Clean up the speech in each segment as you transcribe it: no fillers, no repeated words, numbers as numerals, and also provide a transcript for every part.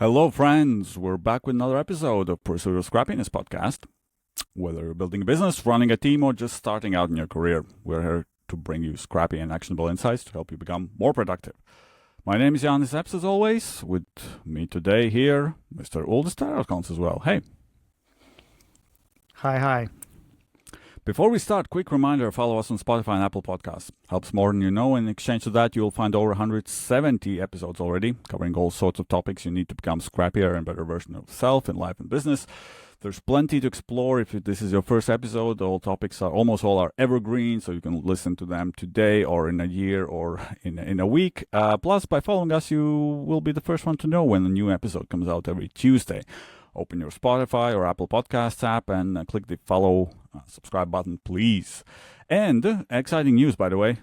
Hello, friends. We're back with another episode of Pursuit of Scrappiness podcast. Whether you're building a business, running a team, or just starting out in your career, we're here to bring you scrappy and actionable insights to help you become more productive. My name is Janis Epps, as always. With me today here, Mr. Uldis Tarascons as well. Hey. Hi. Before we start, quick reminder, follow us on Spotify and Apple Podcasts. Helps more than you know. In exchange to that, you'll find over 170 episodes already, covering all sorts of topics you need to become scrappier and better version of self in life and business. There's plenty to explore. If this is your first episode, almost all are evergreen, so you can listen to them today or in a year or in a week. Plus, by following us, you will be the first one to know when a new episode comes out every Tuesday. Open your Spotify or Apple Podcasts app and click the follow, subscribe button, please. And exciting news, by the way.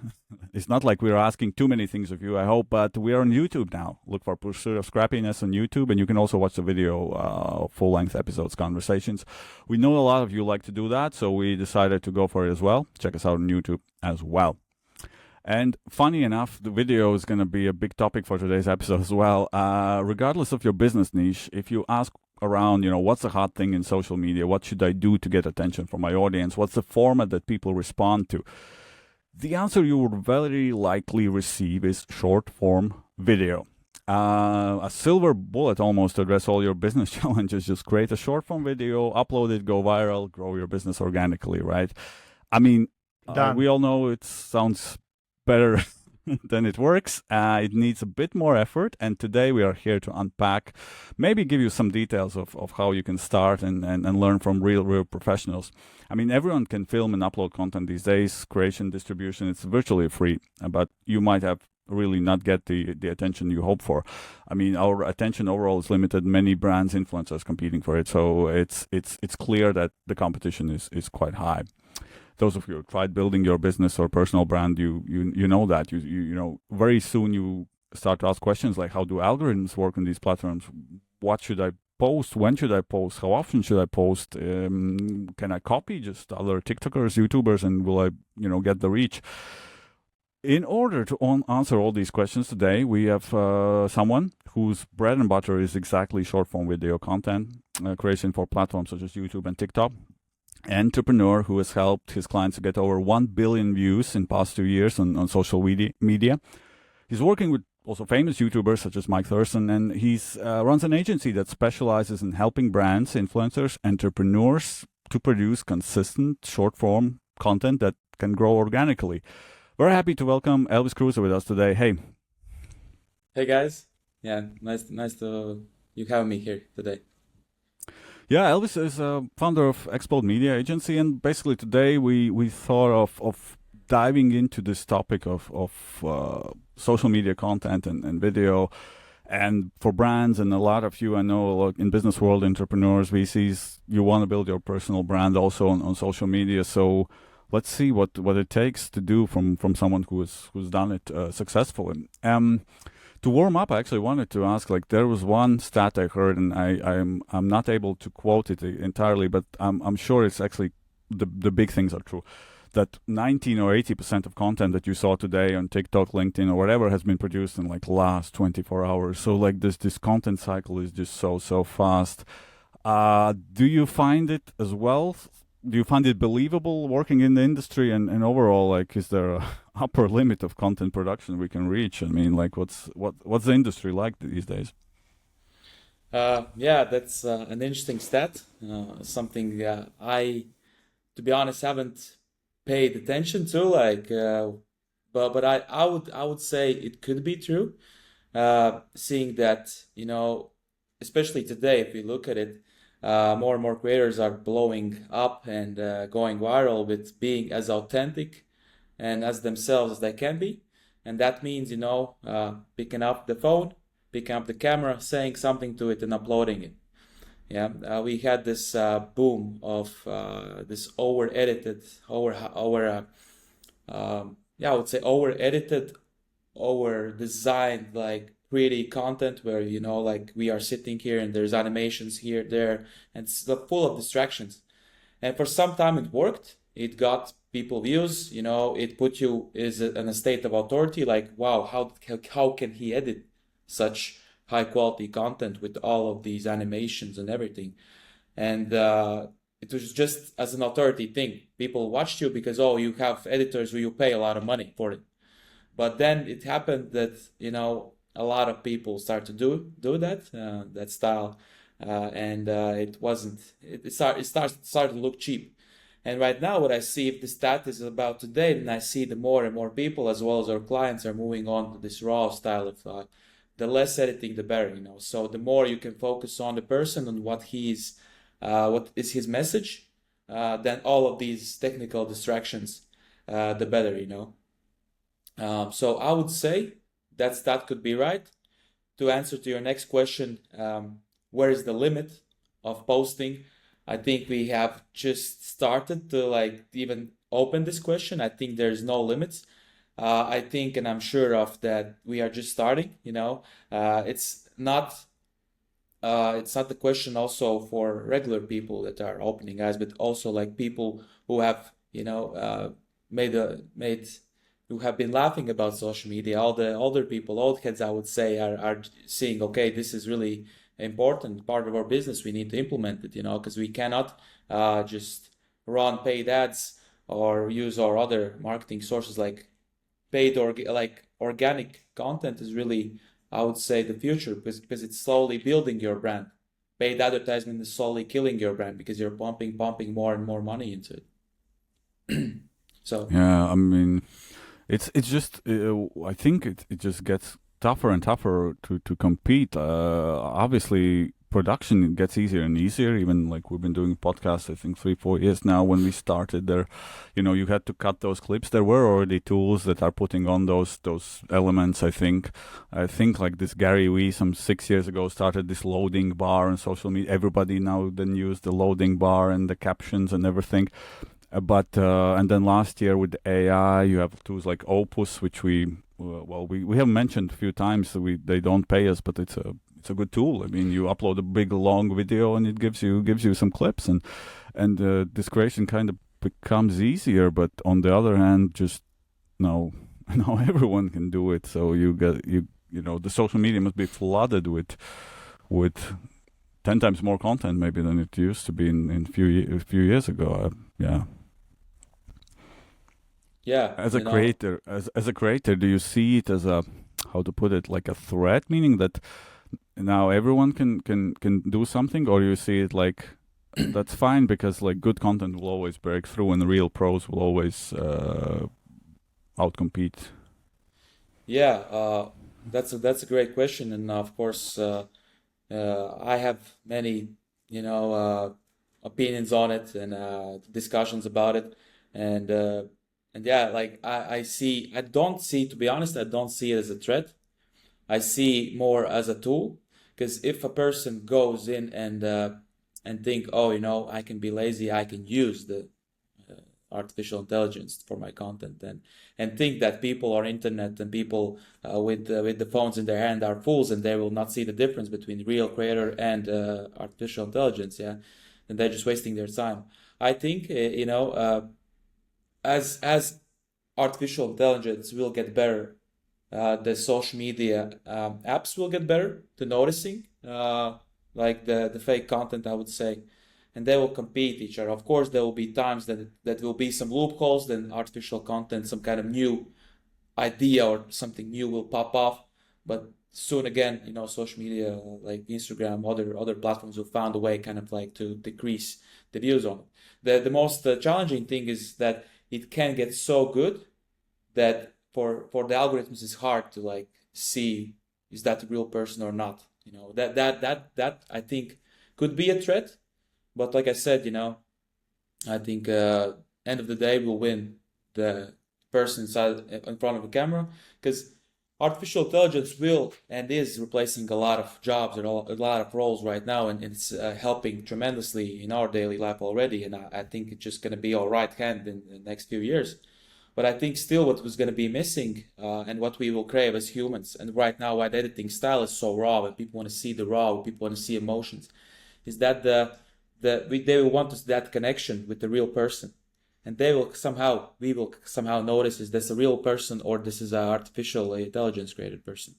It's not like we're asking too many things of you, I hope, but we are on YouTube now. Look for Pursuit of Scrappiness on YouTube, and you can also watch the video, full-length episodes, conversations. We know a lot of you like to do that, so we decided to go for it as well. Check us out on YouTube as well. And funny enough, the video is going to be a big topic for today's episode as well. Regardless of your business niche, if you ask around, what's the hot thing in social media? What should I do to get attention from my audience? What's the format that people respond to? The answer you will very likely receive is short form video. A silver bullet almost to address all your business challenges. Just create a short form video, upload it, go viral, grow your business organically, right? I mean, we all know it sounds better than it works. It needs a bit more effort, and today we are here to unpack, maybe give you some details of how you can start and learn from real professionals. I mean, everyone can film and upload content these days. Creation, distribution, it's virtually free, but you might have really not get the attention you hope for. I mean, our attention overall is limited. Many brands, influencers competing for it, so it's clear that the competition is quite high. Those of you who tried building your business or personal brand, you know that you know very soon you start to ask questions like, how do algorithms work on these platforms? What should I post? When should I post? How often should I post? Can I copy just other TikTokers, YouTubers, and will I get the reach? In order to answer all these questions today, we have someone whose bread and butter is exactly short form video content creation for platforms such as YouTube and TikTok. Entrepreneur who has helped his clients to get over 1 billion views in past 2 years on social media. He's working with also famous YouTubers such as Mike Thurston, and he's runs an agency that specializes in helping brands, influencers, entrepreneurs to produce consistent short-form content that can grow organically. We're happy to welcome Elvis Kruze with us today. Hey. Hey guys. Yeah, nice to you have me here today. Yeah, Elvis is a founder of Eksplodemedia agency, and basically today we thought of diving into this topic of social media content and video, and for brands and a lot of you I know in business world, entrepreneurs, VCs, you want to build your personal brand also on social media. So let's see what it takes to do from someone who's done it successfully. To warm up, I actually wanted to ask, there was one stat I heard, and I'm not able to quote it entirely, but I'm sure it's actually the big things are true. That 19 or 80% of content that you saw today on TikTok, LinkedIn, or whatever has been produced in last 24 hours. So this content cycle is just so fast. Do you find it as well? Do you find it believable working in the industry, and overall, is there a upper limit of content production we can reach? I mean, what's the industry like these days? Yeah, that's an interesting stat. Something I, to be honest, haven't paid attention to. But I would say it could be true. Seeing that, especially today, if we look at it. More and more creators are blowing up and going viral with being as authentic and as themselves as they can be. And that means, picking up the phone, picking up the camera, saying something to it and uploading it. Yeah, we had this boom of this over-edited, I would say over-edited, over-designed, pretty content where we are sitting here and there's animations here, there, and it's full of distractions. And for some time it worked. It got people views. It put you in a state of authority. Wow, how can he edit such high quality content with all of these animations and everything. And it was just as an authority thing. People watched you because, oh, you have editors who you pay a lot of money for it. But then it happened that, a lot of people start to do that style, and it wasn't. Started to look cheap. And right now, what I see, if the stat is about today, then I see the more and more people, as well as our clients, are moving on to this raw style of the less editing, the better. So the more you can focus on the person and what is his message, then all of these technical distractions, the better. So I would say that could be right. To answer to your next question, where is the limit of posting? I think we have just started to like even open this question. I think there's no limits. I think, and I'm sure of that, we are just starting. It's not the question also for regular people that are opening eyes, but also like people who have made who have been laughing about social media. All the older people, old heads, I would say, are seeing, okay, this is really important part of our business. We need to implement it, because we cannot just run paid ads or use our other marketing sources like organic content is really, I would say, the future, because it's slowly building your brand. Paid advertisement is slowly killing your brand because you're pumping more and more money into it. So Yeah, I mean, it's just I think it just gets tougher and tougher to compete. Obviously, production gets easier and easier. Even like we've been doing podcasts, I think 3-4 years now. When we started there, you had to cut those clips. There were already tools that are putting on those elements. I think like this Gary Vee some 6 years ago started this loading bar on social media. Everybody now then use the loading bar and the captions and everything. But and then last year with AI, you have tools like Opus, which we have mentioned a few times. They don't pay us, but it's a good tool. I mean, you upload a big long video and it gives you some clips, and this creation kind of becomes easier. But on the other hand, just now now everyone can do it. So the social media must be flooded with 10 times more content maybe than it used to be in a few years ago. Yeah. yeah, As a creator, do you see it as a, how to put it, like a threat, meaning that now everyone can do something, or you see it like that's fine because like good content will always break through and real pros will always outcompete? yeah. That's a great question, and of course, I have many, opinions on it and discussions about it, and yeah, like I don't see, to be honest, I don't see it as a threat. I see more as a tool, because if a person goes in and think, oh, I can be lazy, I can use the artificial intelligence for my content, and think that people on internet and people with the phones in their hand are fools, and they will not see the difference between real creator and artificial intelligence, yeah, and they're just wasting their time. I think as artificial intelligence will get better, the social media apps will get better to noticing like the fake content, I would say, and they will compete each other. Of course, there will be times that will be some loopholes, then artificial content, some kind of new idea or something new will pop off. But soon again, social media like Instagram, other platforms will find a way kind of like to decrease the views on it. The most challenging thing is that it can get so good that for the algorithms it's hard to like see, is that a real person or not. That I think could be a threat, but like I said, I think end of the day will win the person inside in front of a camera, because artificial intelligence will and is replacing a lot of jobs and a lot of roles right now, and it's helping tremendously in our daily life already, and I think it's just going to be all right hand in the next few years. But I think still what was going to be missing, and what we will crave as humans, and right now why the editing style is so raw, and people want to see the raw, people want to see emotions, is that they will want that connection with the real person, and we will somehow notice, is this a real person or this is an artificial intelligence created person.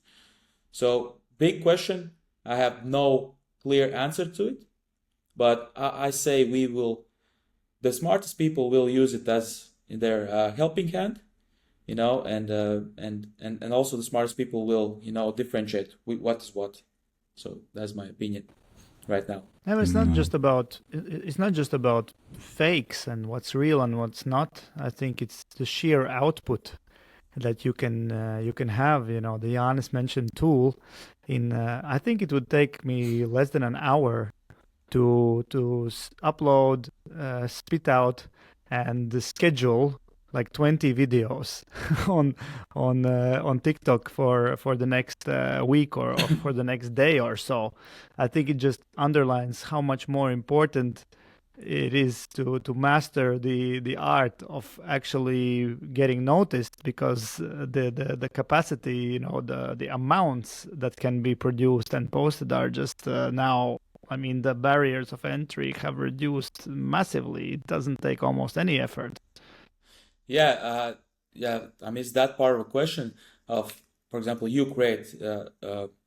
So big question. I have no clear answer to it, but I say the smartest people will use it as in their helping hand, and also the smartest people will, differentiate what is what. So that's my opinion right now. No, it's not just about fakes and what's real and what's not. I think it's the sheer output that you can have. The Giannis mentioned tool. I think it would take me less than an hour to upload, spit out, and schedule like 20 videos on TikTok for the next week or for the next day or so. I think it just underlines how much more important it is to master the art of actually getting noticed, because the capacity, the amounts that can be produced and posted are just now. I mean, the barriers of entry have reduced massively. It doesn't take almost any effort. Yeah, yeah. I mean, it's that part of a question of, for example, you create,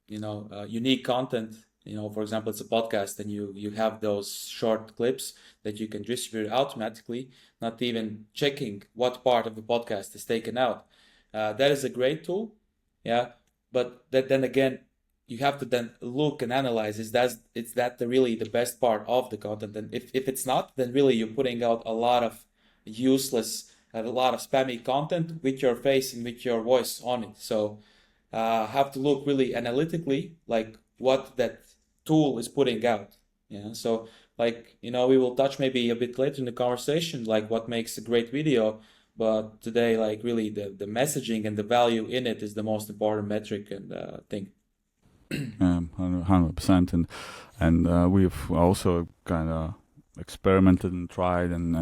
unique content. For example, it's a podcast, and you have those short clips that you can distribute automatically, not even checking what part of the podcast is taken out. That is a great tool, yeah. But then again, you have to then look and analyze, is that really the best part of the content? And if it's not, then really you're putting out a lot of useless, a lot of spammy content with your face and with your voice on it. So have to look really analytically, like what that tool is putting out. Yeah. So like, we will touch maybe a bit later in the conversation, like what makes a great video. But today, like really the messaging and the value in it is the most important metric and thing. 100%. And we've also kind of experimented and tried, and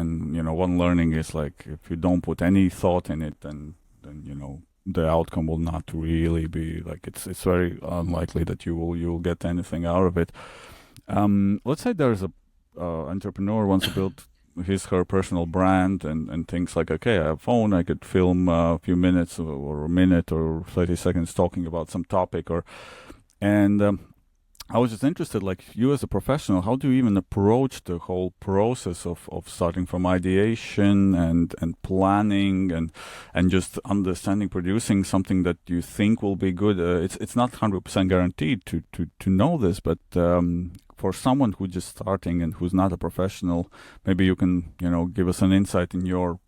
one learning is like, if you don't put any thought in it, then the outcome will not really be like, it's very unlikely that you'll get anything out of it. Let's say there's a entrepreneur wants to build her personal brand and thinks like, okay, I have a phone, I could film a few minutes or a minute or 30 seconds talking about some topic, and I was just interested, like, you as a professional, how do you even approach the whole process of starting from ideation and planning and just understanding, producing something that you think will be good? It's not 100% guaranteed to know this, but for someone who's just starting and who's not a professional, maybe you can, give us an insight in your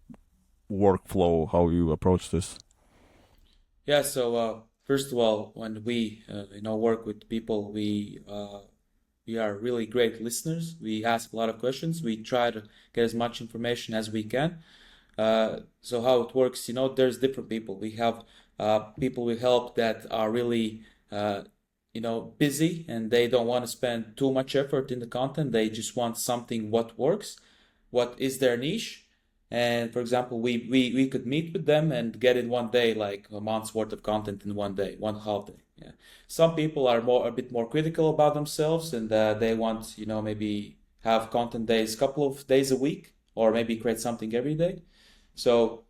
workflow, how you approach this. Yeah, so first of all, when we work with people, we are really great listeners. We ask a lot of questions. We try to get as much information as we can. So how it works, there's different people. We have people we help that are really busy, and they don't want to spend too much effort in the content. They just want something what works, what is their niche. And for example, we could meet with them and get in one day, like a month's worth of content in one day, one half day. Yeah. Some people are a bit more critical about themselves, and they want, maybe have content days, couple of days a week, or maybe create something every day. So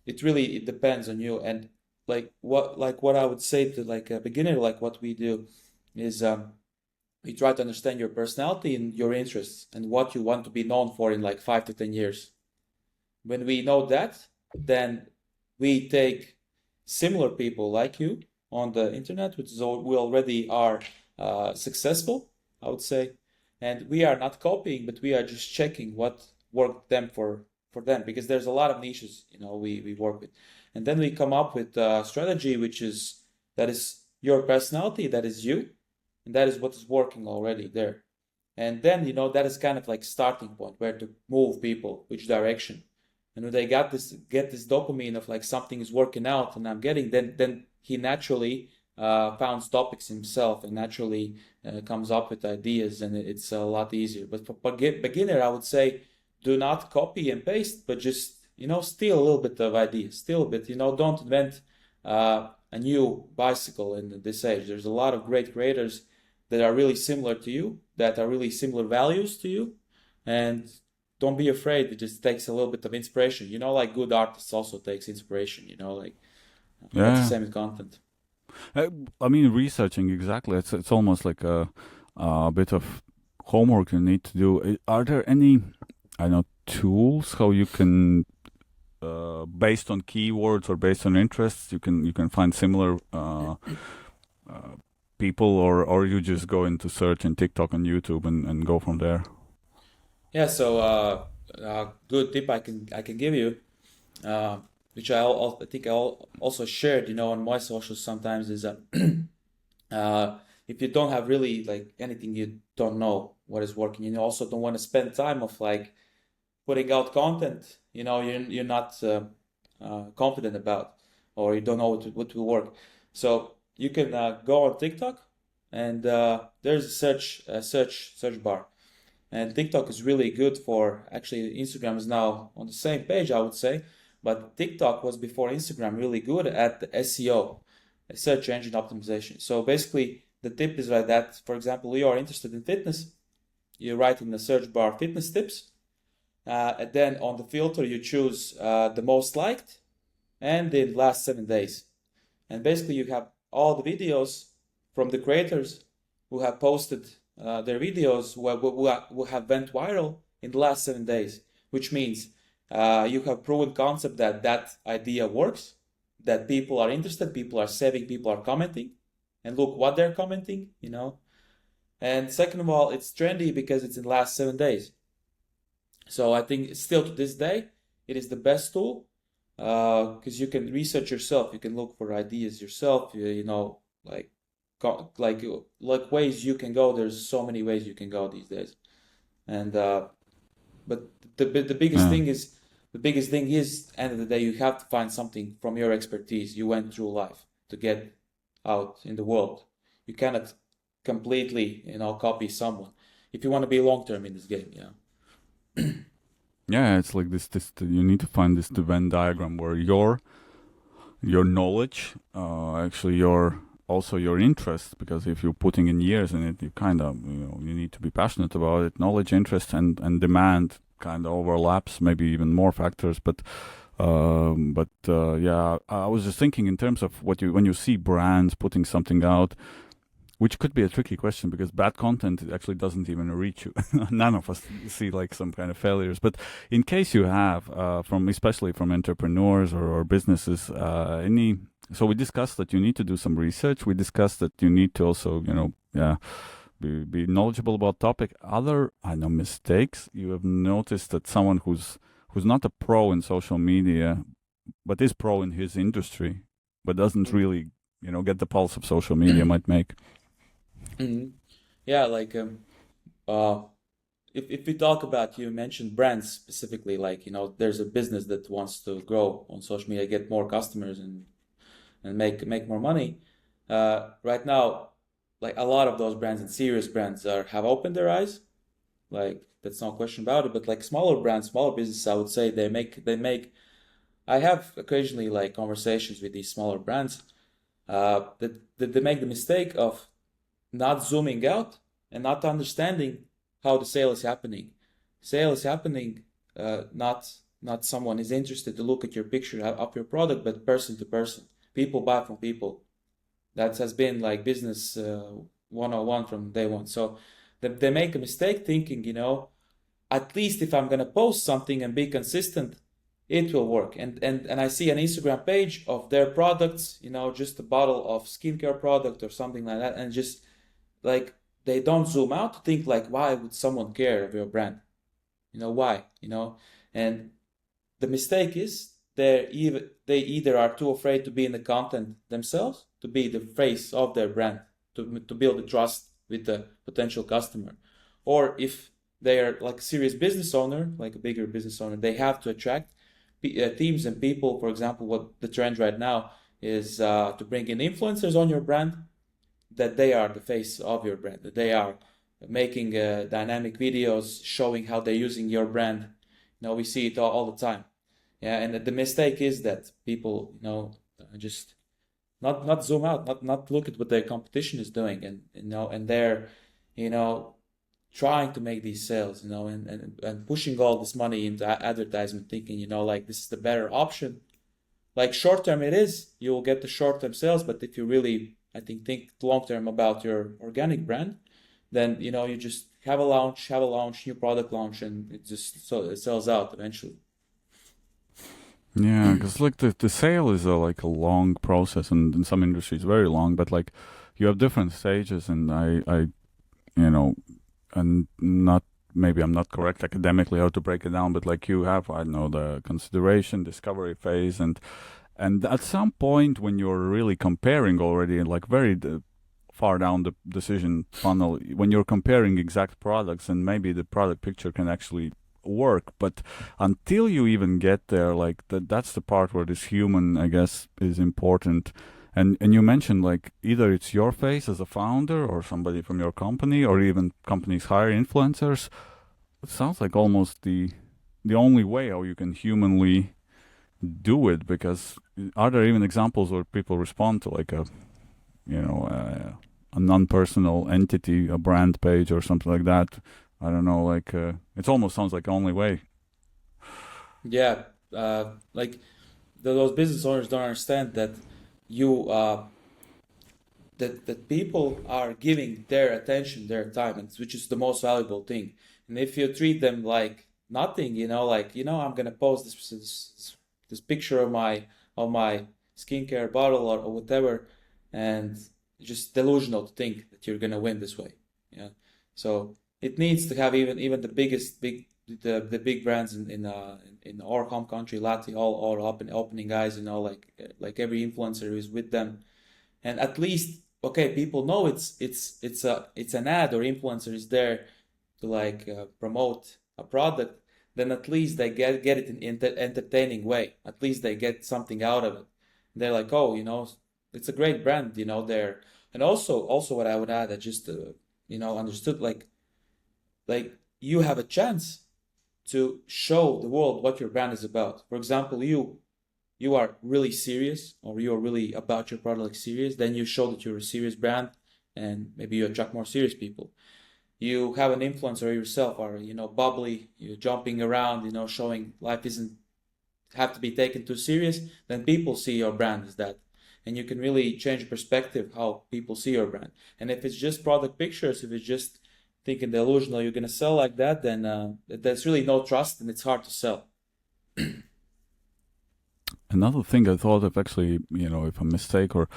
it depends on you. And what I would say to like a beginner, like what we do is we try to understand your personality and your interests and what you want to be known for in like 5 to 10 years. When we know that, then we take similar people like you on the internet, we already are successful, I would say, and we are not copying, but we are just checking what worked them for them, because there's a lot of niches we work with, and then we come up with a strategy that is your personality, that is you, and that is what is working already there. And then that is kind of like starting point where to move people, which direction. And when they get this dopamine of like something is working out and I'm getting, then he naturally founds topics himself and naturally comes up with ideas, and it's a lot easier. But for beginner, I would say, do not copy and paste, but just steal a little bit of ideas, steal a bit. Don't invent a new bicycle in this age. There's a lot of great creators that are really similar to you, that are really similar values to you, and don't be afraid. It just takes a little bit of inspiration. Like good artists also takes inspiration. That's the Yeah. same with content. I mean, researching exactly. It's almost like a bit of homework you need to do. Are there any, I don't know, tools how you can, based on keywords or based on interests, you can find similar uh, people, or you just go into search in TikTok and YouTube and go from there? Yeah, so good tip I can give you, uh, which I think also shared, on my socials sometimes is that if you don't have really like anything, you don't know what is working. You also don't want to spend time of like putting out content, you're not confident about, or you don't know what will work. So you can go on TikTok, and there's a search bar. And TikTok is really good for, actually Instagram is now on the same page, I would say, but TikTok was before Instagram really good at the SEO, search engine optimization. So basically the tip is like that. For example, you are interested in fitness, you write in the search bar fitness tips, and then on the filter you choose the most liked and the last 7 days. And basically you have all the videos from the creators who have posted their videos who have went viral in the last 7 days, which means you have proven concept that idea works, that people are interested, people are saving, people are commenting, and look what they're commenting. And second of all, it's trendy because it's in the last 7 days. So I think still to this day, it is the best tool because you can research yourself, you can look for ideas yourself. Like like ways you can go. There's so many ways you can go these days, and but the biggest Yeah. thing is end of the day you have to find something from your expertise you went through life to get out in the world. You cannot completely copy someone if you want to be long term in this game. Yeah, it's like this. You need to find this the Venn diagram where your knowledge, actually your interest, because if you're putting in years in it, you kind of you need to be passionate about it. Knowledge, interest, and demand kind of overlaps, maybe even more factors. But yeah, I was just thinking in terms of when you see brands putting something out, which could be a tricky question because bad content actually doesn't even reach you. None of us see like some kind of failures. But in case you have, especially from entrepreneurs or businesses, any. So we discussed that you need to do some research. We discussed that you need to also, be knowledgeable about topic. Other, I know, mistakes you have noticed that someone who's not a pro in social media, but is pro in his industry, but doesn't really, get the pulse of social media might make. Mhm. Yeah, like uh, if we talk about, you mentioned brands specifically, like there's a business that wants to grow on social media, get more customers, and make more money. Right now, like a lot of those brands and serious brands have opened their eyes. Like that's no question about it. But like smaller brands, smaller businesses, I would say they make. I have occasionally like conversations with these smaller brands that they make the mistake of not zooming out and not understanding how the sale is happening. Sale is happening, not someone is interested to look at your picture of your product, but person to person. People buy from people. That has been like business 101 from day one. So they make a mistake thinking, at least if I'm gonna post something and be consistent, it will work. And I see an Instagram page of their products, just a bottle of skincare product or something like that, and just like they don't zoom out to think like, why would someone care of your brand? Why? And the mistake is they either are too afraid to be in the content themselves, to be the face of their brand, to build the trust with the potential customer, or if they are like a serious business owner, like a bigger business owner, they have to attract teams and people. For example, what the trend right now is to bring in influencers on your brand, that they are the face of your brand, that they are making dynamic videos showing how they're using your brand. We see it all the time. Yeah, and the mistake is that people, just not zoom out, not look at what their competition is doing, and they're, you know, trying to make these sales, and pushing all this money into advertisement, thinking, like this is the better option. like short term it is, you will get the short term sales, but if you really, I think long term about your organic brand, then you just have a launch, new product launch, and it sells out eventually. Yeah, because like the sale is like a long process, and in some industries very long. But like you have different stages, and I you know, and not maybe I'm not correct academically how to break it down, but like you have, I don't know, the consideration, discovery phase, and at some point when you're really comparing already, like very far down the decision funnel, when you're comparing exact products, and maybe the product picture can actually work, but until you even get there, like that's the part where this human, I guess, is important. And you mentioned like either it's your face as a founder or somebody from your company, or even companies hire influencers. It sounds like almost the only way how you can humanly do it, because are there even examples where people respond to like a a non-personal entity, a brand page or something like that? I don't know, like it almost sounds like the only way. Yeah, like those business owners don't understand that you that people are giving their attention, their time, and which is the most valuable thing. And if you treat them like nothing, like I'm gonna post this picture of my skincare bottle or whatever, and it's just delusional to think that you're gonna win this way. Yeah, so it needs to have even the the big brands in our home country, Latvia, all opening eyes, like every influencer who is with them, and at least okay, people know it's an ad or influencer is there to like promote a product. Then at least they get it in entertaining way. At least they get something out of it. They're like, oh, it's a great brand, there. And also what I would add, I just understood like you have a chance to show the world what your brand is about. For example, you are really serious, or you are really about your product, like serious, then you show that you're a serious brand, and maybe you attract more serious people. You have an influencer yourself, or bubbly, you're jumping around, showing life isn't have to be taken too serious, then people see your brand as that. And you can really change perspective how people see your brand. And if it's just product pictures, if it's just thinking delusional you're gonna sell like that, then there's really no trust, and it's hard to sell. Another thing I thought of, actually, if a mistake or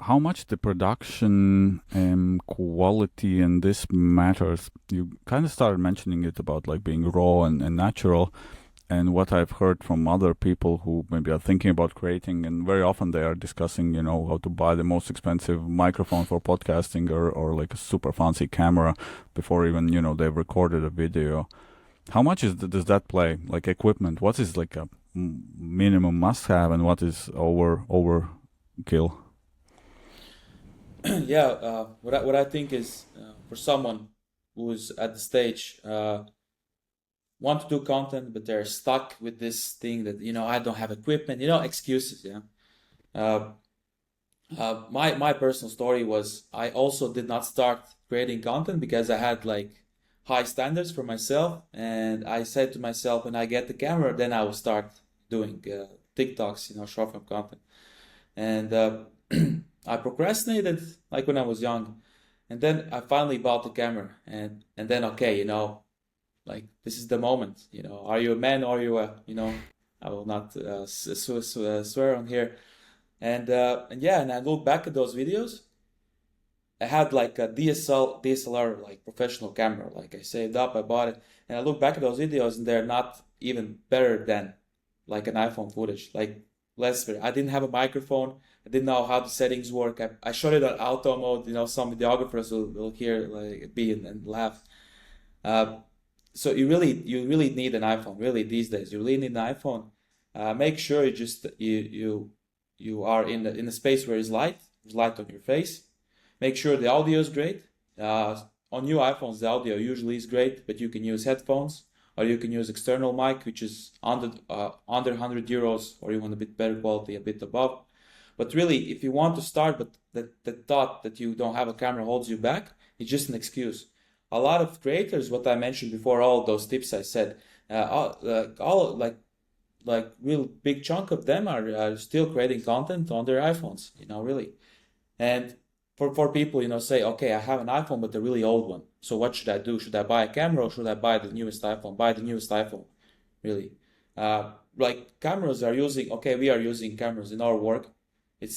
how much the production quality in this matters. You kind of started mentioning it about like being raw and natural. And what I've heard from other people who maybe are thinking about creating, and very often they are discussing, how to buy the most expensive microphone for podcasting, or like a super fancy camera before even, they've recorded a video. How much does that play? Like equipment, what is like a minimum must have, and what is overkill? Yeah, what I think is for someone who's at the stage want to do content, but they're stuck with this thing that I don't have equipment, excuses. Yeah. Uh, my personal story was I also did not start creating content because I had like high standards for myself, and I said to myself, when I get the camera, then I will start doing TikToks, short form content. And I procrastinated like when I was young, and then I finally bought the camera, and then okay, like this is the moment. Are you a man, or are you a I will not swear on here. And yeah, and I look back at those videos. I had like a DSLR, like professional camera. Like I saved up, I bought it, and I look back at those videos, and they're not even better than like an iPhone footage. Like less better. I didn't have a microphone. I didn't know how the settings work. I shot it on auto mode. Some videographers will hear like be and laugh. Uh, so you really need an iPhone. Really these days, you really need an iPhone. Make sure you are in a space where there's light on your face. Make sure the audio is great. On new iPhones, the audio usually is great, but you can use headphones, or you can use external mic, which is under 100 euros, or you want a bit better quality, a bit above. But really, if you want to start, but the thought that you don't have a camera holds you back, it's just an excuse. A lot of creators, what I mentioned before, all those tips I said, all like like real big chunk of them are still creating content on their iPhones, really. And for people, say, okay, I have an iPhone, but the really old one. So what should I do? Should I buy a camera or should I buy the newest iPhone? Buy the newest iPhone, really. Like cameras are using, okay, we are using cameras in our work. It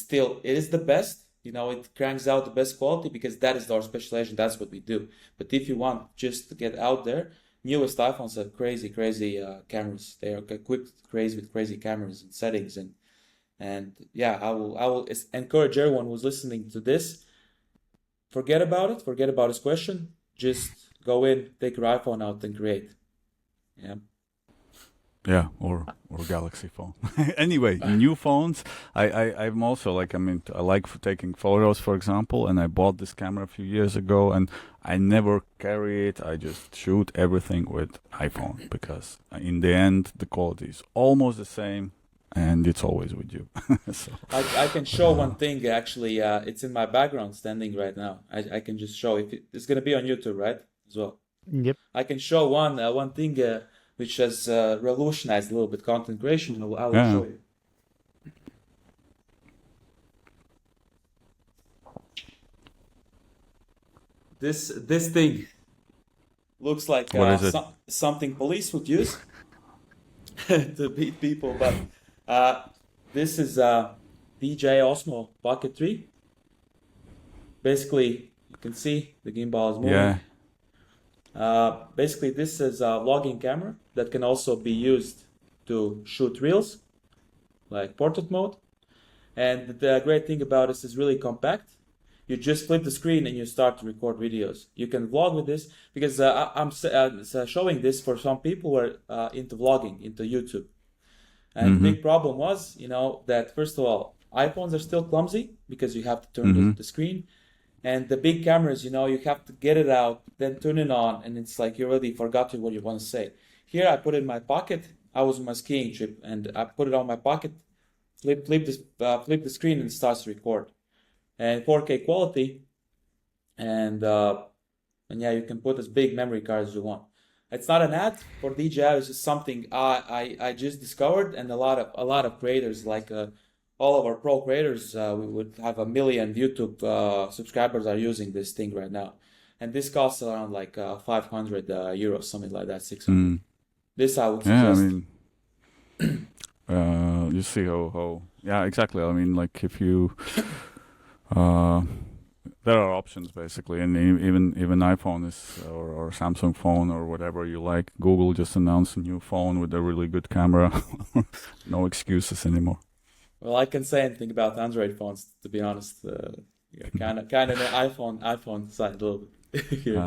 is the best, it cranks out the best quality because that is our specialization. That's what we do. But if you want just to get out there, newest iPhones have crazy, crazy cameras. They are equipped crazy with crazy cameras and settings and yeah, I will encourage everyone who's listening to this, forget about it, forget about his question, just go in, take your iPhone out and create. Yeah. Yeah, or Galaxy phone. Anyway, new phones. I'm also like, I mean, I like for taking photos, for example, and I bought this camera a few years ago, and I never carry it. I just shoot everything with iPhone because in the end the quality is almost the same, and it's always with you. So I can show one thing actually. It's in my background standing right now. I can just show it's gonna be on YouTube, right? As well. Yep. I can show one thing which has revolutionized a little bit content creation. I will yeah, show you. This thing looks like what is it? something police would use to beat people, but this is DJI Osmo Pocket 3. Basically, you can see the gimbal is moving. Yeah, Basically, this is a vlogging camera that can also be used to shoot reels, like portrait mode. And the great thing about this is really compact. You just flip the screen and you start to record videos. You can vlog with this because I'm showing this for some people who are into vlogging, into YouTube. And the big problem was, that first of all, iPhones are still clumsy because you have to turn the screen. And the big cameras, you have to get it out, then turn it on, and it's like you already forgot what you want to say. Here, I put it in my pocket. I was on my skiing trip, and I put it on my pocket, flip the screen, and it starts to record. And 4K quality, and yeah, you can put as big memory cards as you want. It's not an ad for DJI. It's just something I just discovered, and a lot of creators like. All of our pro creators, we would have 1 million YouTube subscribers are using this thing right now. And this costs around like 500 euros, something like that, 600. This I would yeah. I suggest. mean, you see how yeah, exactly. I mean, like if you uh, there are options basically, and even iPhone is or Samsung phone or whatever you like. Google just announced a new phone with a really good camera. No excuses anymore. Well, I can say anything about Android phones, to be honest. Yeah, kind of an iPhone side a little bit here.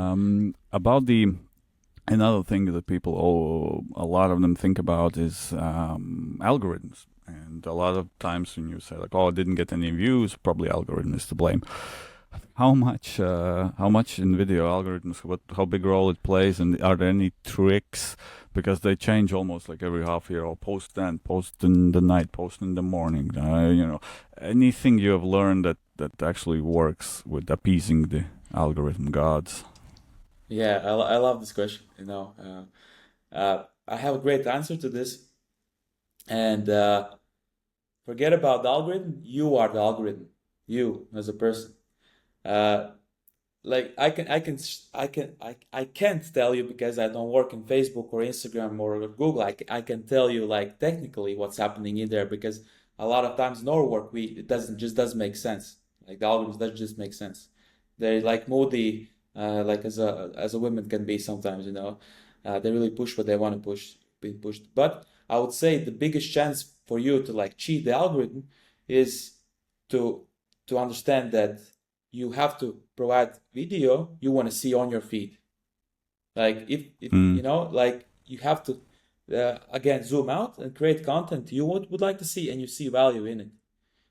About another thing that people, a lot of them think about is algorithms. And a lot of times when you say like, "Oh, I didn't get any views," probably algorithm is to blame. How much in video algorithms? How big role it plays, and are there any tricks? Because they change almost like every half year. Or post then, post in the night, post in the morning. Anything you have learned that actually works with appeasing the algorithm gods? Yeah, I love this question. I have a great answer to this. And forget about the algorithm. You are the algorithm. You as a person. Uh, like I can't tell you because I don't work in Facebook or Instagram or Google. I can tell you like technically what's happening in there because a lot of times in our work it doesn't make sense. Like the algorithms doesn't just make sense. They're like moody, like as a woman can be sometimes. They really push what they want to push, be pushed. But I would say the biggest chance for you to like cheat the algorithm is to understand that you have to provide video you want to see on your feed. Like if like you have to again zoom out and create content you would like to see and you see value in it.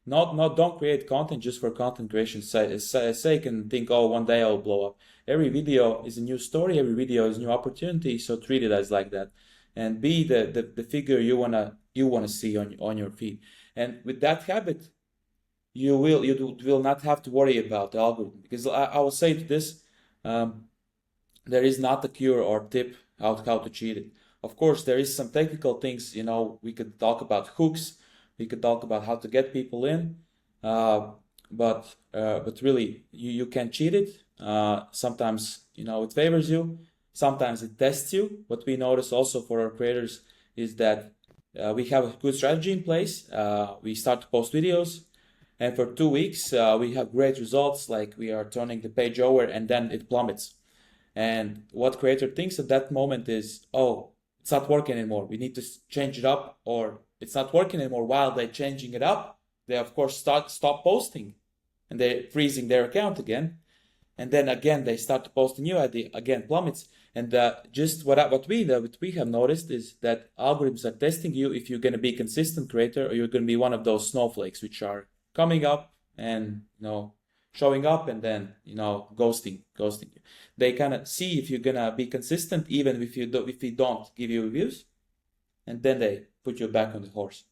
Not don't create content just for content creation's sake and think, oh, one day I'll blow up. Every video is a new story. Every video is a new opportunity. So treat it as like that, and be the figure you wanna see on your feed. And with that habit, you will not have to worry about the algorithm because I will say to this, there is not a cure or tip how to cheat it. Of course, there is some technical things, we could talk about hooks, we could talk about how to get people in, but really, you can cheat it. Sometimes, it favors you. Sometimes it tests you. What we notice also for our creators is that we have a good strategy in place. We start to post videos, and for 2 weeks, we have great results. Like we are turning the page over, and then it plummets. And what creator thinks at that moment is, oh, it's not working anymore. We need to change it up, or it's not working anymore. While they're changing it up, they of course stop posting, and they're freezing their account again. And then again, they start to post a new idea, again plummets. And just what we have noticed is that algorithms are testing you if you're going to be a consistent creator, or you're going to be one of those snowflakes which are coming up and showing up and then ghosting you. They kind of see if you're gonna be consistent even if you don't give you reviews, and then they put you back on the horse.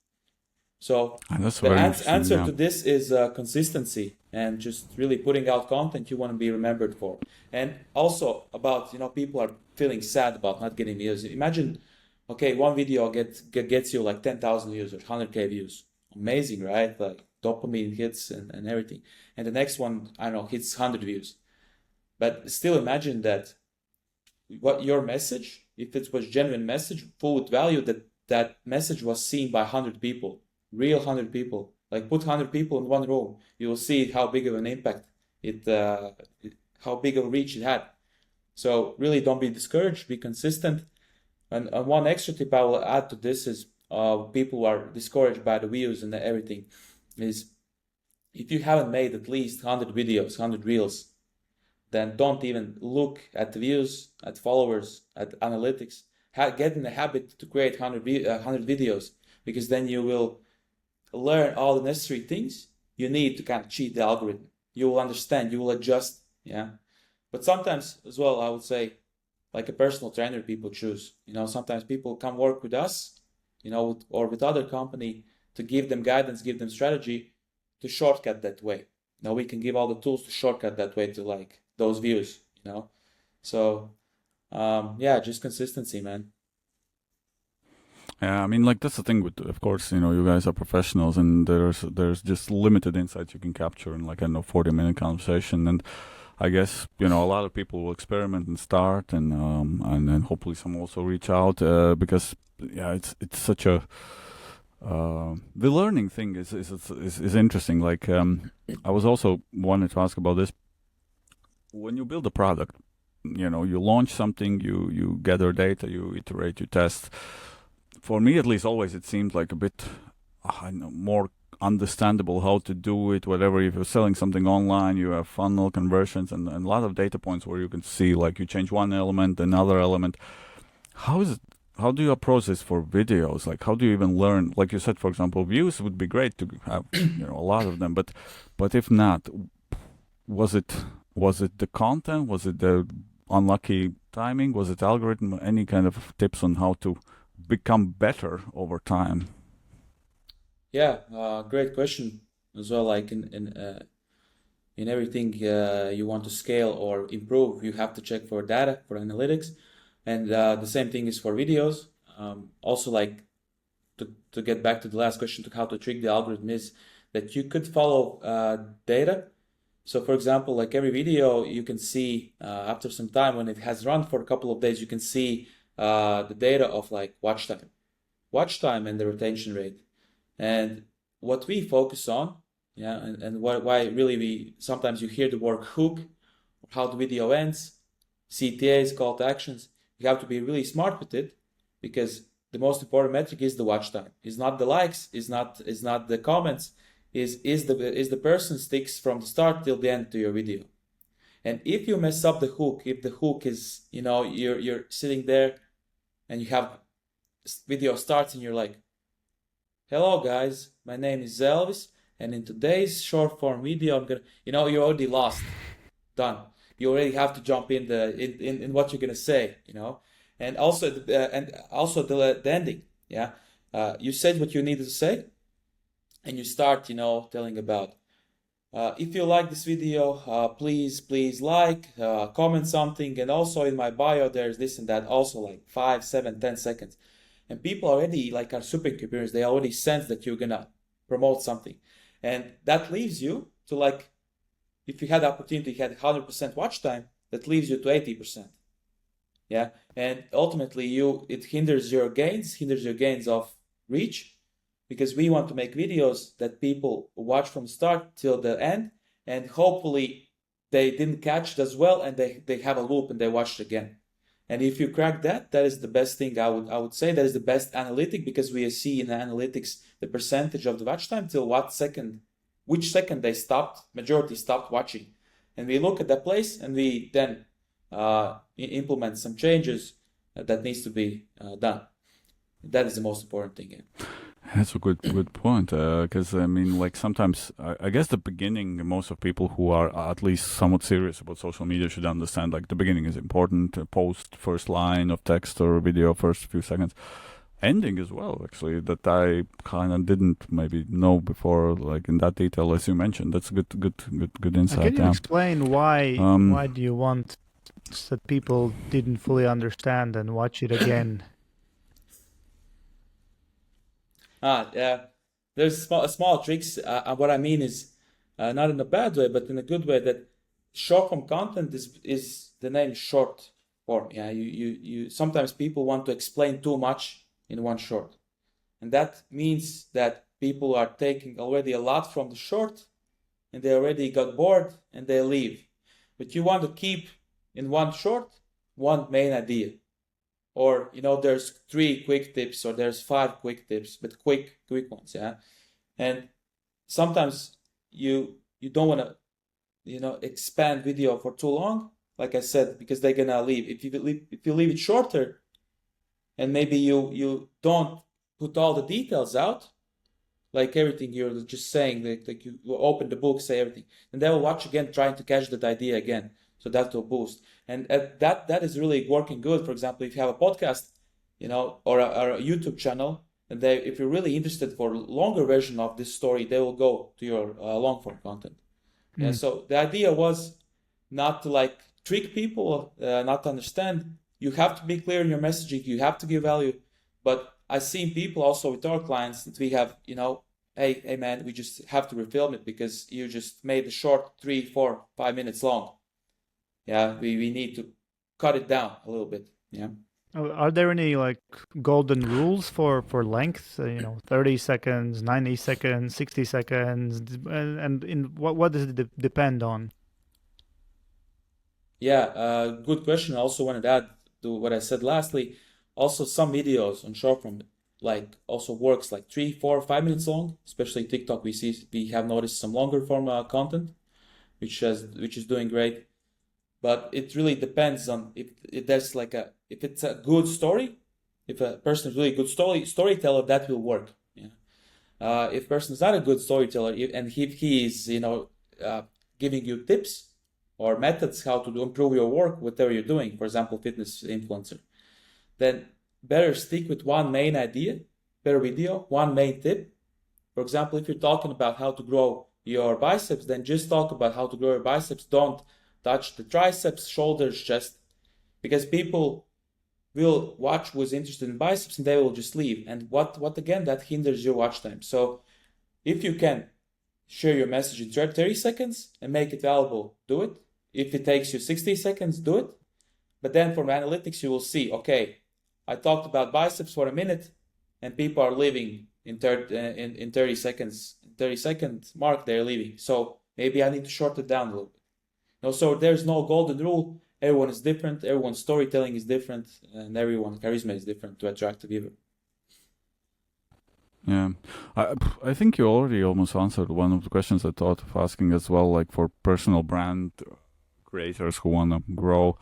So the answer to this is consistency, and just really putting out content you want to be remembered for. And also about people are feeling sad about not getting views. Imagine, okay, one video gets you like 10,000 views or 100K views. Amazing, right? Like dopamine hits and everything. And the next one, I don't know, hits 100 views. But still imagine that what your message, if it was genuine message, full with value, that message was seen by 100 people, real 100 people. Like put 100 people in one room, you will see how big of an impact how big of a reach it had. So really don't be discouraged, be consistent. And one extra tip I will add to this is people who are discouraged by the views and everything is, if you haven't made at least 100 videos, 100 reels, then don't even look at the views, at followers, at analytics. Get in the habit to create 100 videos, because then you will learn all the necessary things you need to kind of cheat the algorithm. You will understand, you will adjust, yeah. But sometimes as well, I would say, like a personal trainer people choose. Sometimes people come work with us, or with other company to give them guidance, give them strategy to shortcut that way. We can give all the tools to shortcut that way to like those views, So, just consistency, man. Yeah, I mean, like that's the thing with, of course, you guys are professionals, and there's just limited insights you can capture in like 40-minute conversation, and I guess a lot of people will experiment and start, and then hopefully some also reach out because it's such a the learning thing is interesting. Like I was also wanted to ask about this. When you build a product, you launch something, you gather data, you iterate, you test. For me, at least, always it seemed like a bit more understandable how to do it. Whatever, if you're selling something online, you have funnel conversions and a lot of data points where you can see, like, you change one element, another element. How do you approach this for videos? Like, how do you even learn? Like you said, for example, views would be great to have a lot of them, but if not, was it the content? Was it the unlucky timing? Was it algorithm? Any kind of tips on how to become better over time? Yeah, great question as well. Like in everything you want to scale or improve, you have to check for data, for analytics, and the same thing is for videos. Also, like to get back to the last question, to how to trick the algorithm, is that you could follow data. So, for example, like every video, you can see after some time, when it has run for a couple of days, you can see the data of like watch time and the retention rate. And what we focus on, and why really we sometimes you hear the word hook, or how the video ends, CTAs, call to actions. You have to be really smart with it, because the most important metric is the watch time. Is not the likes, is not the comments, is the person sticks from the start till the end to your video. And if you mess up the hook, if the hook is, you're sitting there and you have video starts and you're like, hello guys, my name is Elvis, and in today's short form video I'm gonna, you're already lost. Done. You already have to jump in in what you're gonna say, and also the ending. You said what you needed to say, and you start, telling about If you like this video, please like, comment something, and also in my bio there's this and that, also like 5, 7, 10 seconds. And people already like are super curious. They already sense that you're gonna promote something, and that leaves you to like, if you had the opportunity, you had 100% watch time, that leaves you to 80%. Yeah, and ultimately it hinders your gains of reach, because we want to make videos that people watch from start till the end, and hopefully they didn't catch it as well, and they have a loop and they watch it again. And if you crack that, that is the best thing. I would say that is the best analytic, because we see in the analytics the percentage of the watch time till which second majority stopped watching, and we look at that place and we then implement some changes that needs to be done. That is the most important thing. Yeah. That's a good point, because I mean, like sometimes I guess the beginning, most of people who are at least somewhat serious about social media should understand, like the beginning is important, post first line of text or video, first few seconds, ending as well, actually, that I kind of didn't maybe know before, like in that detail as you mentioned. That's a good insight. Can you explain why do you want that people didn't fully understand and watch it again? Yeah, there's small tricks. What I mean is not in a bad way, but in a good way. That short form content is the name short form. Yeah, you sometimes people want to explain too much in one short, and that means that people are taking already a lot from the short, and they already got bored and they leave. But you want to keep in one short one main idea. Or, there's 3 quick tips, or there's 5 quick tips, but quick ones, yeah. And sometimes you don't want to, expand video for too long, like I said, because they're gonna leave. If you leave it shorter, and maybe you don't put all the details out, like everything you're just saying, like you open the book, say everything, and they will watch again, trying to catch that idea again. So that will boost, and that is really working good. For example, if you have a podcast, or a YouTube channel, and if you're really interested for longer version of this story, they will go to your long form content. Yeah. So the idea was not to like trick people, not to understand. You have to be clear in your messaging. You have to give value. But I've seen people also with our clients that we have, hey man, we just have to refilm it because you just made the short 3, 4, 5 minutes long. Yeah, we need to cut it down a little bit. Yeah. Are there any like golden rules for length? 30 seconds, 90 seconds, 60 seconds, and in what does it depend on? Yeah, good question. I also wanted to add to what I said lastly. Also, some videos on short form like also works like 3, 4, 5 minutes long. Especially TikTok, we have noticed some longer form content, which is doing great. But it really depends on if it's a good story. If a person is really good storyteller, that will work. Yeah. If a person is not a good storyteller, and if he is giving you tips or methods how to improve your work, whatever you're doing, for example, fitness influencer, then better stick with one main idea, per video, one main tip. For example, if you're talking about how to grow your biceps, then just talk about how to grow your biceps. Don't touch the triceps, shoulders, chest, because people will watch who's interested in biceps and they will just leave. And what again, that hinders your watch time. So if you can share your message in 30 seconds and make it valuable, do it. If it takes you 60 seconds, do it. But then from analytics, you will see, okay, I talked about biceps for a minute and people are leaving in 30 seconds. 30-second mark, they're leaving. So maybe I need to shorten it down a little bit. So there's no golden rule. Everyone is different. Everyone's storytelling is different, and everyone's charisma is different to attract the viewer. Yeah, I think you already almost answered one of the questions I thought of asking as well, like for personal brand creators who want to grow,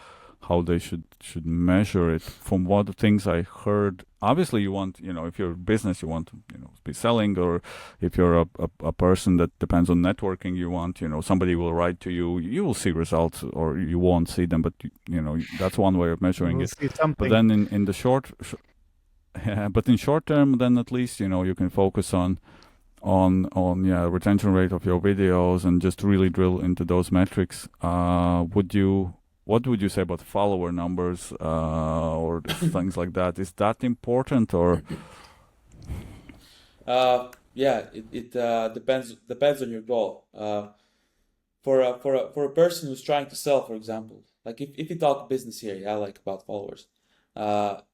how they should measure it. From what the things I heard, obviously you want, if you're a business, you want to, be selling, or if you're a person that depends on networking, you want, somebody will write to you, you will see results, or you won't see them, but that's one way of measuring it. But then in the short term, then at least, you can focus on on retention rate of your videos and just really drill into those metrics, what would you say about follower numbers or things like that? Is that important or? Yeah, it depends on your goal. For a person who's trying to sell, for example, like if you talk business here, yeah, like about followers.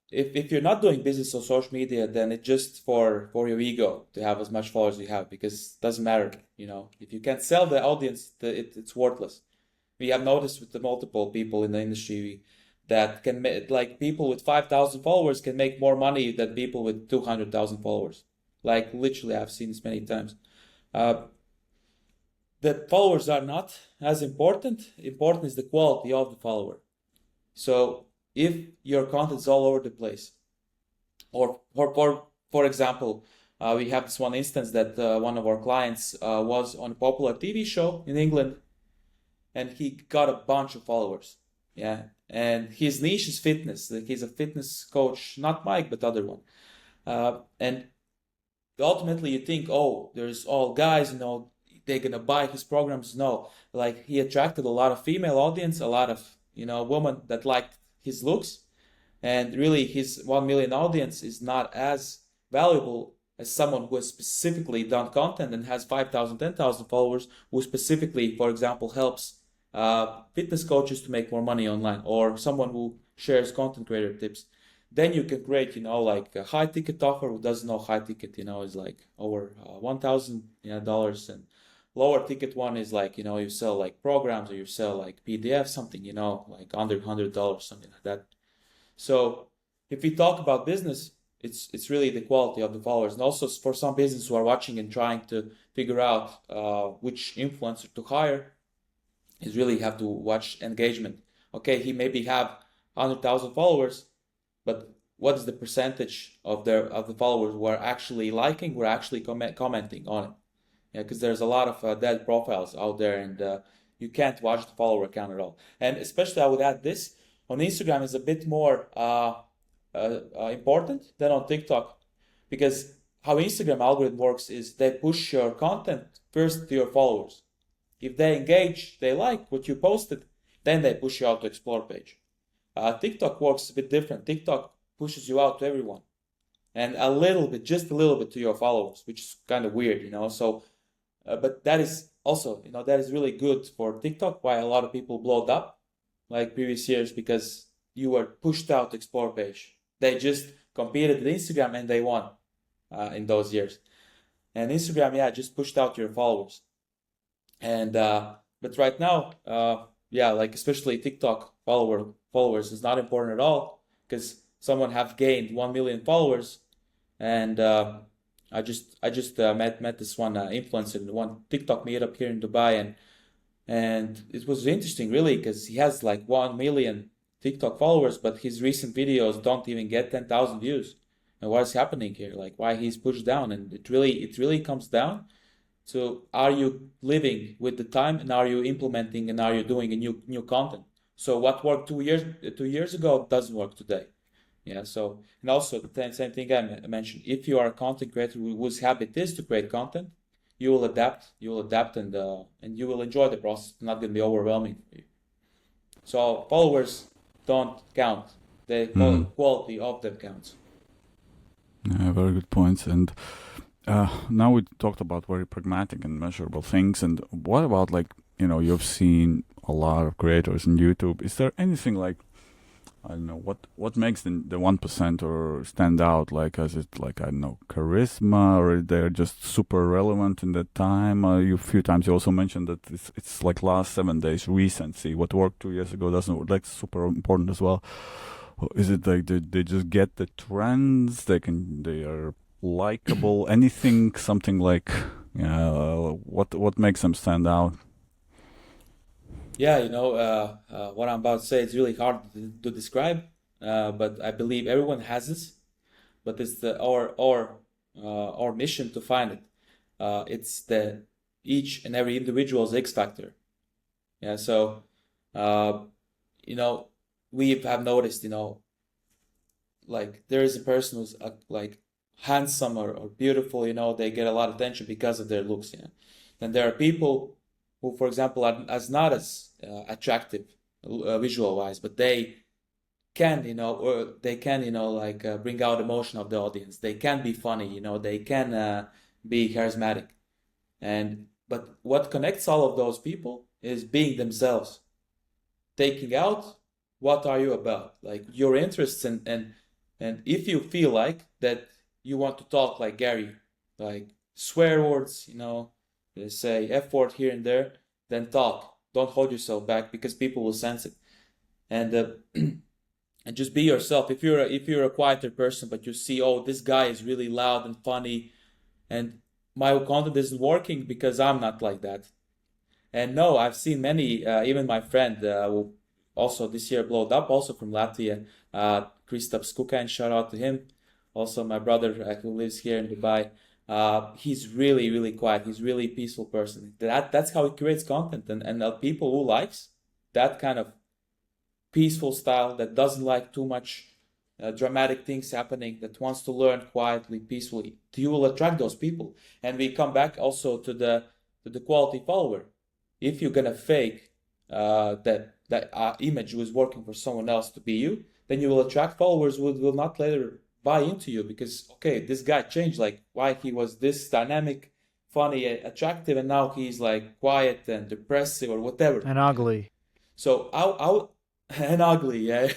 If you're not doing business on social media, then it's just for your ego to have as much followers as you have, because it doesn't matter, if you can't sell the audience, it's worthless. We have noticed with the multiple people in the industry that can make, like people with 5,000 followers can make more money than people with 200,000 followers. Like literally, I've seen this many times. The followers are not as important. Important is the quality of the follower. So if your content is all over the place, or for example, we have this one instance that one of our clients was on a popular TV show in England, and he got a bunch of followers. Yeah, and his niche is fitness. Like he's a fitness coach, not Mike, but other one. And ultimately, you think, oh, there's all guys, they're gonna buy his programs. No, like he attracted a lot of female audience, a lot of women that liked his looks, and really his 1 million audience is not as valuable as someone who has specifically done content and has 5,000, 10,000 followers, who specifically, for example, helps fitness coaches to make more money online, or someone who shares content creator tips. Then you can create, like a high ticket offer. Who doesn't know high ticket, is like over $1,000, and lower ticket one is like, you sell like programs, or you sell like PDF, something, like under $100, something like that. So if we talk about business, it's really the quality of the followers. And also for some business who are watching and trying to figure out which influencer to hire, is really have to watch engagement. Okay, he maybe have 100,000 followers, but what is the percentage of the followers who are actually liking, who are actually commenting on it? Yeah, because there's a lot of dead profiles out there, and you can't watch the follower account at all. And especially, I would add this on Instagram is a bit more important than on TikTok, because how Instagram algorithm works is they push your content first to your followers. If they engage, they like what you posted, then they push you out to explore page. TikTok works a bit different. TikTok pushes you out to everyone, and a little bit, just a little bit, to your followers, which is kind of weird, So, but that is also, that is really good for TikTok. Why a lot of people blowed up like previous years, because you were pushed out to explore page. They just competed with Instagram and they won in those years. And Instagram, just pushed out your followers. And but right now, like especially TikTok followers is not important at all, because someone have gained 1 million followers, and I just met this one influencer in one TikTok meetup here in Dubai, and it was interesting really, because he has like 1 million TikTok followers, but his recent videos don't even get 10,000 views. And what is happening here? Like why he's pushed down? And it really comes down. So are you living with the time, and are you implementing, and are you doing a new content? So what worked 2 years ago doesn't work today. Yeah. So, and also the same thing I mentioned. If you are a content creator whose habit is to create content, you will adapt. And you will enjoy the process. It's not going to be overwhelming for you. So followers don't count. The quality of them counts. Yeah, very good points. And now we talked about very pragmatic and measurable things. And what about, like, you've seen a lot of creators on YouTube. Is there anything like, I don't know, what makes the 1% or stand out? Like, is it like, I don't know, charisma, or they're just super relevant in that time? A few times you also mentioned that it's like last 7 days recency. What worked 2 years ago doesn't work. That's super important as well. Or is it like they just get the trends? They are likable? Anything, something like, what makes them stand out? Yeah, what I'm about to say is really hard to describe, but I believe everyone has this. But it's our mission to find it. It's the each and every individual's X factor. Yeah, so we have noticed, like there is a person who's like handsome or beautiful, they get a lot of attention because of their looks. Then there are people who, for example, are not as attractive visual wise, but they can, like bring out emotion of the audience. They can be funny, they can be charismatic. But what connects all of those people is being themselves, taking out what are you about, like your interests, and if you feel like that you want to talk like Gary, like swear words, say F word here and there, then talk. Don't hold yourself back because people will sense it. And and just be yourself. If you're a quieter person, but you see, oh, this guy is really loud and funny, and my content isn't working because I'm not like that. And no, I've seen many, even my friend who also this year blowed up, also from Latvia, Kristaps Kukain, shout out to him. Also my brother who lives here in Dubai. He's really, really quiet. He's really a peaceful person. That's how he creates content, and people who likes that kind of peaceful style, that doesn't like too much dramatic things happening, that wants to learn quietly, peacefully, you will attract those people. And we come back also to the quality follower. If you're gonna fake that image who is working for someone else to be you, then you will attract followers who will not later buy into you, because okay, this guy changed, like why he was this dynamic, funny, attractive, and now he's like quiet and depressive or whatever. And ugly. So and ugly, yeah.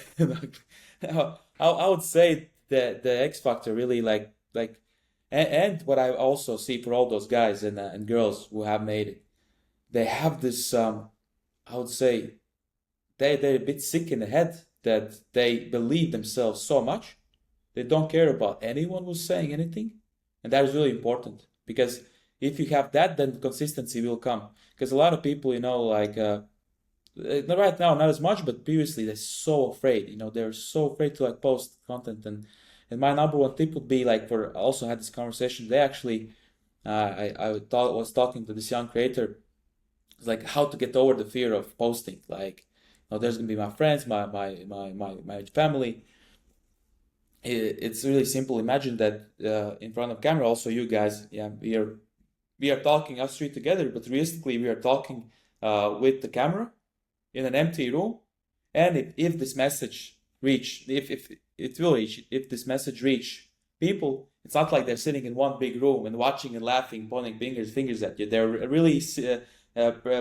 I would say that the X Factor really and what I also see for all those guys and girls who have made it, they have this I would say they're a bit sick in the head, that they believe themselves so much they don't care about anyone who's saying anything, and that is really important, because if you have that, then consistency will come. Because a lot of people, like right now not as much, but previously they're so afraid. They're so afraid to like post content, and my number one tip would be like, for I also had this conversation. They actually, was talking to this young creator, it's like how to get over the fear of posting. Like, there's gonna be my friends, my family. It's really simple. Imagine that in front of camera, also you guys, yeah, we are talking us three together, but realistically we are talking with the camera in an empty room. And if this message if it will reach, if this message reach people, it's not like they're sitting in one big room and watching and laughing, pointing fingers at you. They're really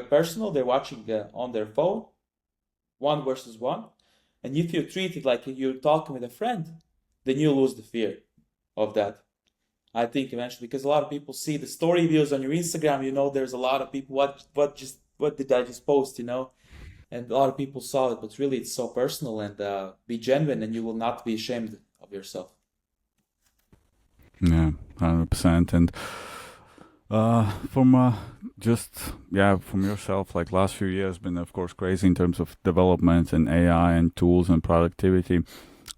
personal. They're watching on their phone, one versus one. And if you treat it like you're talking with a friend, then you lose the fear of that. I think eventually, because a lot of people see the story views on your Instagram, there's a lot of people, what did I just post, and a lot of people saw it, but really it's so personal, and be genuine, and you will not be ashamed of yourself. Yeah, 100%. And from from yourself, like last few years been of course crazy in terms of development and AI and tools and productivity.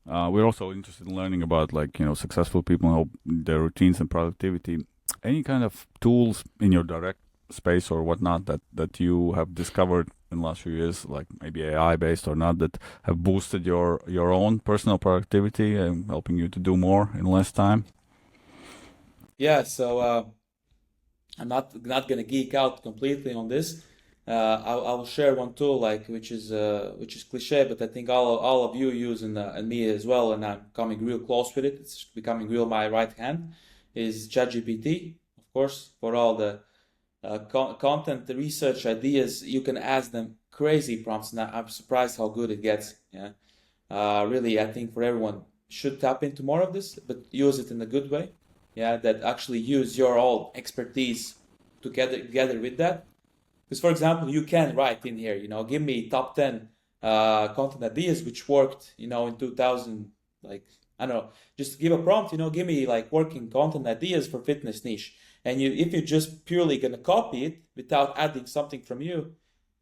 We're also interested in learning about successful people and their routines and productivity. Any kind of tools in your direct space or whatnot that you have discovered in the last few years, like maybe AI based or not, that have boosted your own personal productivity and helping you to do more in less time? Yeah, so I'm not gonna geek out completely on this. I will share one tool, like which is cliche, but I think all of you use, and me as well, and I'm coming real close with it. It's becoming real my right hand. Is ChatGPT, of course, for all the content, the research ideas. You can ask them crazy prompts, and I'm surprised how good it gets. Yeah, really, I think for everyone should tap into more of this, but use it in a good way. Yeah, that actually use your own expertise together with that. Because, for example, you can write in here, give me top 10 content ideas which worked, in 2000, like, I don't know, just give a prompt, give me like working content ideas for fitness niche. And if you're just purely going to copy it without adding something from you,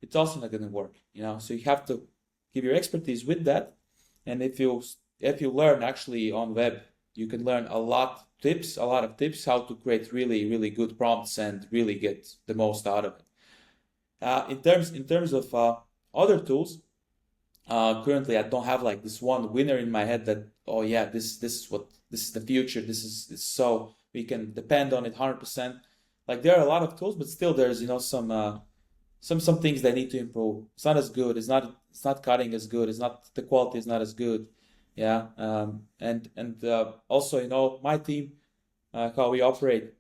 it's also not going to work, So you have to give your expertise with that. And if you learn actually on web, you can learn a lot of tips how to create really, really good prompts and really get the most out of it. In terms of other tools, Currently, I don't have like this one winner in my head that, oh yeah, this is the future. This so we can depend on it 100%. Like there are a lot of tools, but still there's some things that need to improve. It's not as good. It's not cutting as good. It's not the quality is not as good. Yeah. And also my team, how we operate.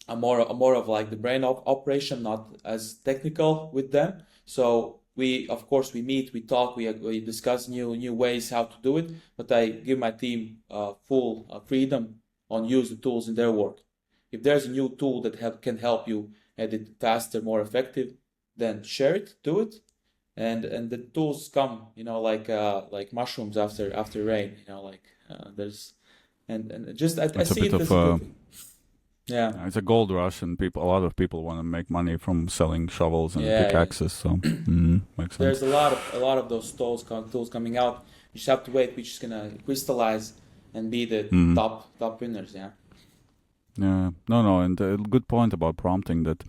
I'm more of like the brain operation, not as technical with them. So we, of course, we meet, we talk, we discuss new ways how to do it. But I give my team full freedom on use the tools in their work. If there's a new tool that can help you edit faster, more effective, then share it, do it, and the tools come, like mushrooms after rain. There's and just I It's a see bit it of as a good thing. Yeah. it's a gold rush, and a lot of people want to make money from selling shovels and Yeah, pickaxes. So makes sense. there's a lot of those tools coming out. You just have to wait, which is gonna crystallize and be the Mm. top winners. Yeah. Yeah, no, and a good point about prompting that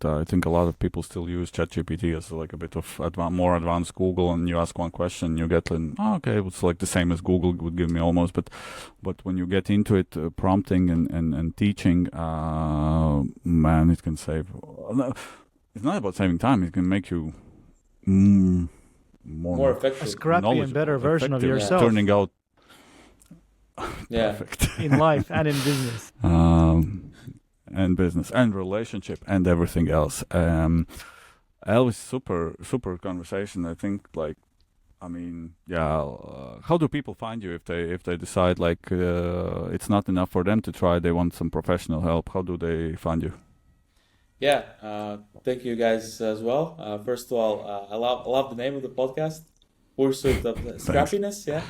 I think a lot of people still use ChatGPT as like a bit of more advanced Google, and you ask one question, you get okay, it's like the same as Google would give me almost, but when you get into it, prompting and teaching, man, it can save. It's not about saving time; it can make you More more A effective. scrappy and better knowledgeable, version of effective, yourself turning out Yeah. perfect. in life and in business. And business and relationship and everything else. Elvis, super conversation. I think how do people find you if they decide it's not enough for them to try, they want some professional help? How do they find you? Yeah. Thank you guys as well. First of all, I love the name of the podcast, Pursuit of Scrappiness. Yeah.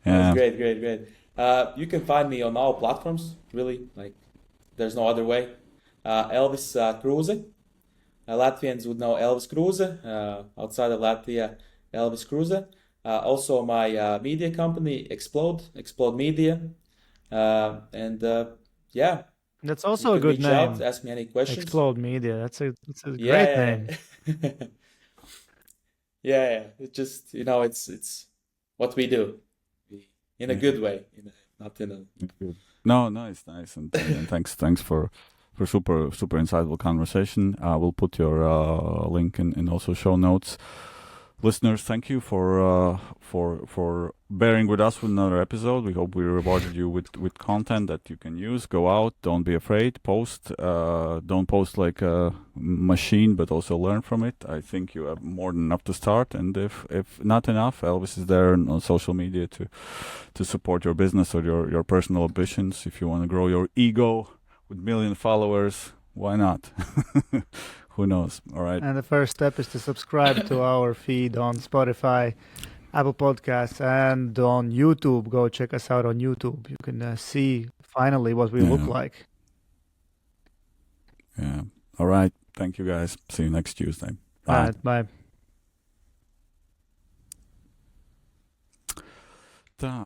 That's Yeah, great. You can find me on all platforms. Really, like there's no other way. Elvis Kruze. Latvians would know Elvis Kruze. Outside of Latvia, Elvis Kruze. Also, my media company, Eksplodemedia. And yeah, That's you also a can good reach out, name. ask me any questions. Eksplodemedia. It's a great Yeah, name. yeah. Yeah. It's just it's what we do in a yeah. good way, not in a. Good. No, nice, and thanks for super insightful conversation. We'll put your link in also show notes. Listeners, thank you for bearing with us with another episode. We hope we rewarded you with content that you can use. Go out, don't be afraid, post. Don't post like a machine, but also learn from it. I think you have more than enough to start, and if not enough, Elvis is there on social media to support your business or your personal ambitions. If you want to grow your ego with million followers, why not? Who knows? All right. And the first step is to subscribe to our feed on Spotify, Apple Podcasts, and on YouTube. Go check us out on YouTube. You can see finally what we look Yeah. like. Yeah. All right. Thank you, guys. See you next Tuesday. All Bye. right, bye. Ta-